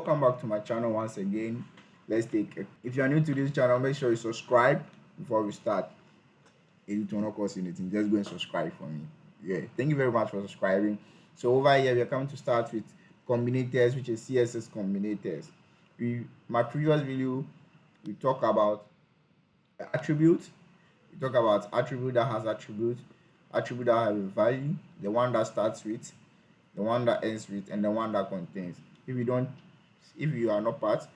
Welcome back to my channel once again. If you are new to this channel, make sure you subscribe before we start. It will not cost you anything. Just go and subscribe for me. Yeah, thank you very much for subscribing. So over here we are coming to start with combinators, which is CSS combinators. My previous video we talk about attribute. We talk about attribute that has attribute that have a value, the one that starts with, the one that ends with, and the one that contains. If you are not part,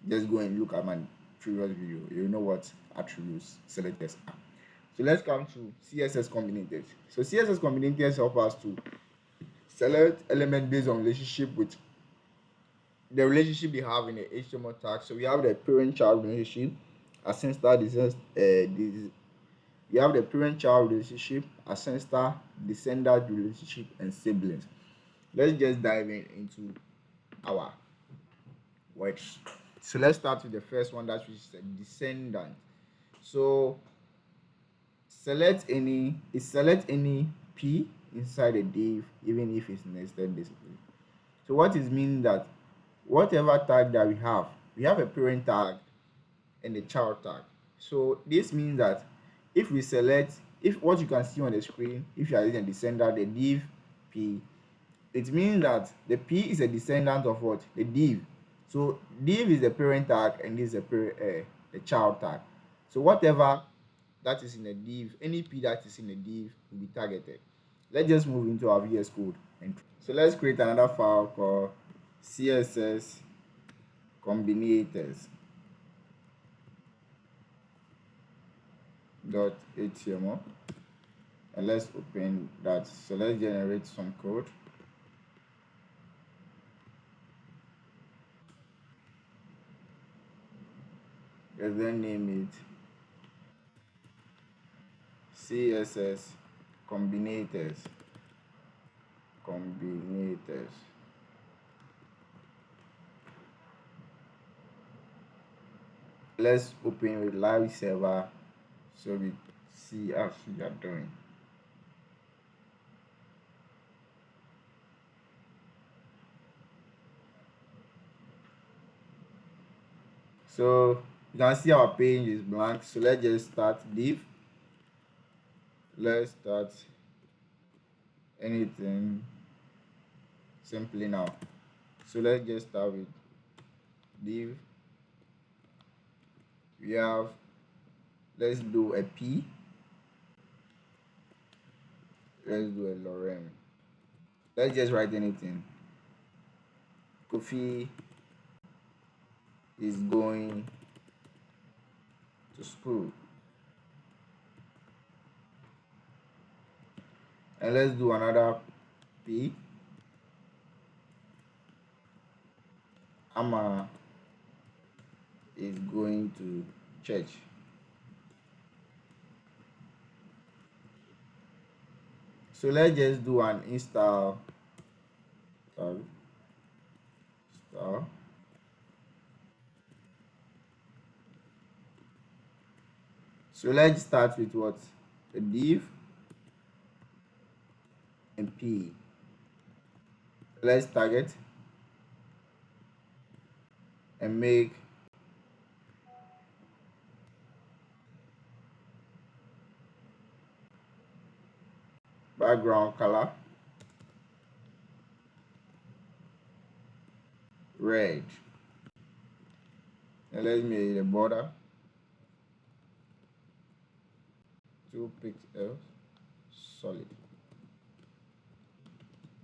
just go and look at my previous video. You know what attributes selectors are. So let's come to CSS combinators. So CSS combinators help us to select element based on relationship with the relationship they have in the HTML tag. So we have the parent-child relationship, ancestor, we have the parent-child relationship, ancestor, descendant relationship, and siblings. Let's just dive into our works. So let's start with the first one, that which is a descendant. So select any p inside a div, even if it's nested basically. So what is mean that whatever tag that we have a parent tag and a child tag. So this means that if what you can see on the screen, if you are using a descendant, the div p, it means that the p is a descendant of what? The div. So div is the parent tag and this is the child tag. So whatever that is in the div, any p that is in the div will be targeted. Let's just move into our VS Code. So let's create another file called CSS Combinators .html, and let's open that. So let's generate some code. And then name it CSS Combinators. Let's open with live server so we see how we are doing. So you can see our page is blank. So let's just start div. Let's start anything simply now. So let's just start with div. Let's do a p, let's do a lorem. Let's just write anything. Kofi is going to school. And let's do another p. Amma is going to church. So let's just do an install star. So let's start with what? A div and p. Let's target and make background color red, and let's make the border 2 pixels solid.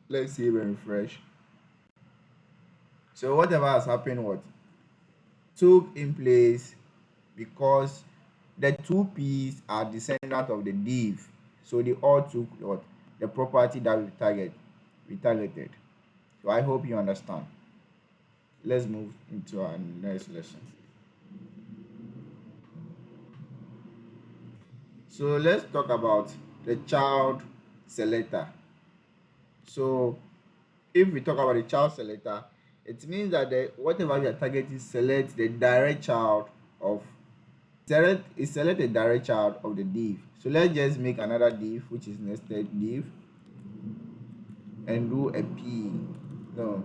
Let's save and refresh. So whatever has happened took in place because the two p's are descendant of the div, so they all took the property that we targeted. So I hope you understand. Let's move into our next lesson. So let's talk about the child selector. So if we talk about the child selector, it means that whatever we are targeting select the direct child of select a direct child of the div. So let's just make another div which is nested div and do a p. No,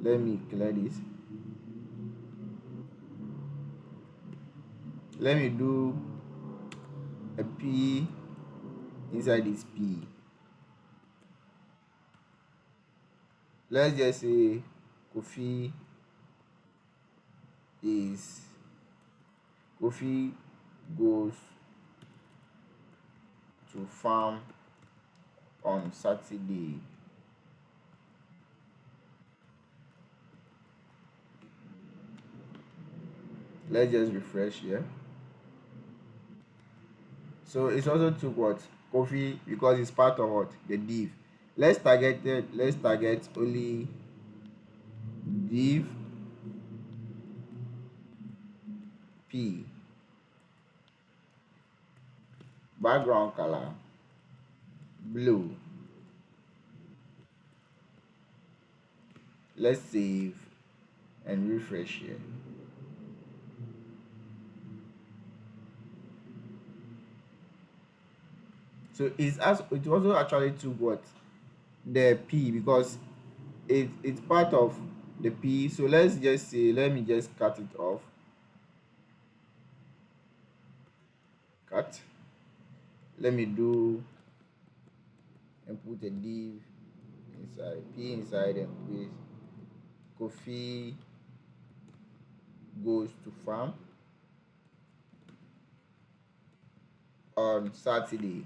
let me clear this. let me do a P inside this P. Let's just say Kofi is Kofi goes to farm on Saturday. Let's just refresh here. So it's also took what? Coffee, because it's part of what? The div. Let's target only div P. Background color blue. Let's save and refresh here. So it also actually took what? The P, because it's part of the P. So let's just say, let me just cut it off. Cut. Let me do and put a div inside P inside and place Kofi goes to farm on Saturday.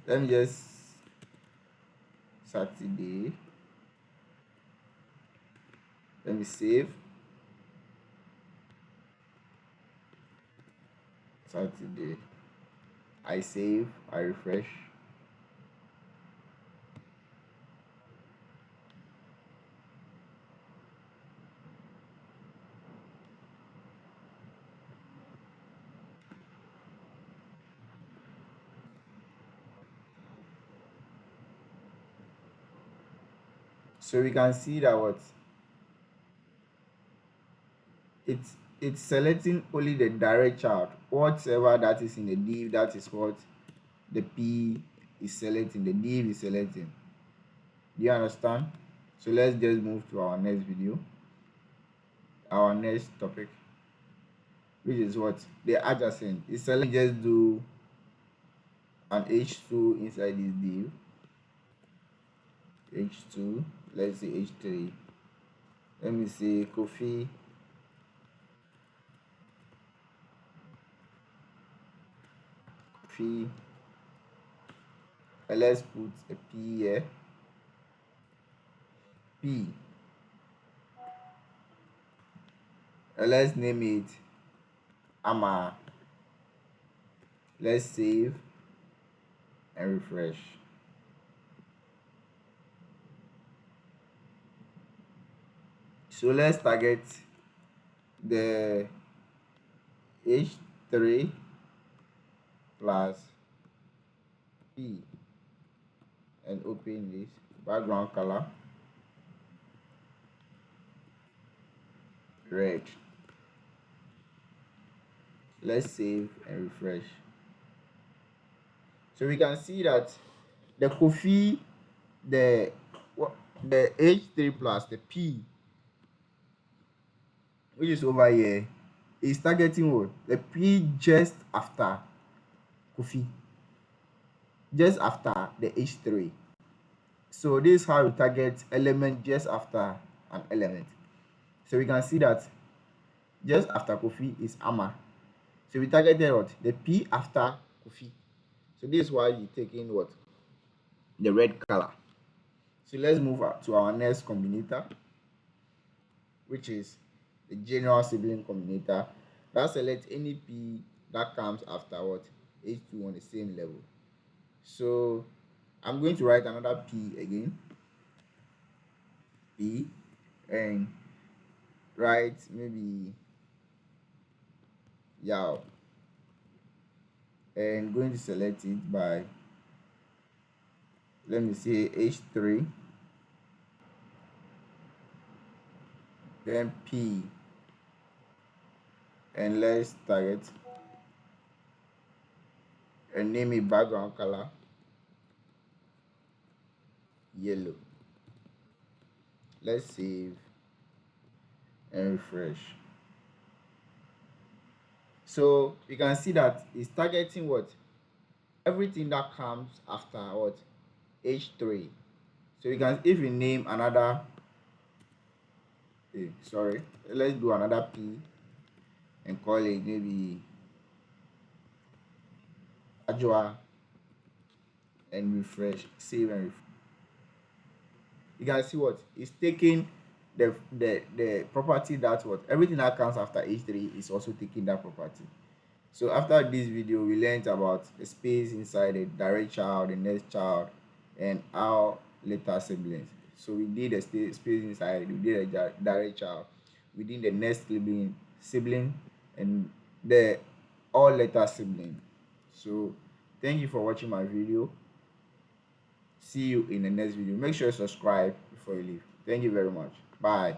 Let me just Saturday. Let me save. Saturday. I save. I refresh. So we can see that what it's selecting only the direct child, whatever that is in the div. That is what the P is selecting, the div is selecting. Do you understand? So let's just move to our next video, our next topic, which is what? The adjacent. It's selecting. Just do an H2 inside this div. H2, let's say H3. Let me say Kofi and let's put a P here. P, and let's name it Ama. Let's save and refresh. So let's target the H3 plus P and open this. Background color red. Let's save and refresh. So we can see that the Kofi, the H3 plus the P, which is over here, is targeting what? The P just after Kofi, just after the H3. So this is how we target element just after an element. So we can see that just after Kofi is Ama. So we targeted what? The P after Kofi. So this is why you're taking what? The red color. So let's move to our next combinator, which is the general sibling combinator that selects any P that comes after what? H2 on the same level. So I'm going to write another P again. P, and write maybe Yao, and going to select it by, let me say H3, then P, and let's target and name it background color yellow. Let's save and refresh. So you can see that it's targeting what, everything that comes after what, h3. So you can, if you name another, sorry, let's do another p and call it maybe Ajwa, and refresh, save and refresh. You can see what it's taking, the property that what, everything that comes after h3 is also taking that property. So after this video, we learned about the space inside the direct child, the next child, and our letter siblings. So we did a space inside, we did a direct child, we did the next sibling, and the all letter sibling. So thank you for watching my video. See you in the next video. Make sure you subscribe before you leave. Thank you very much. Bye.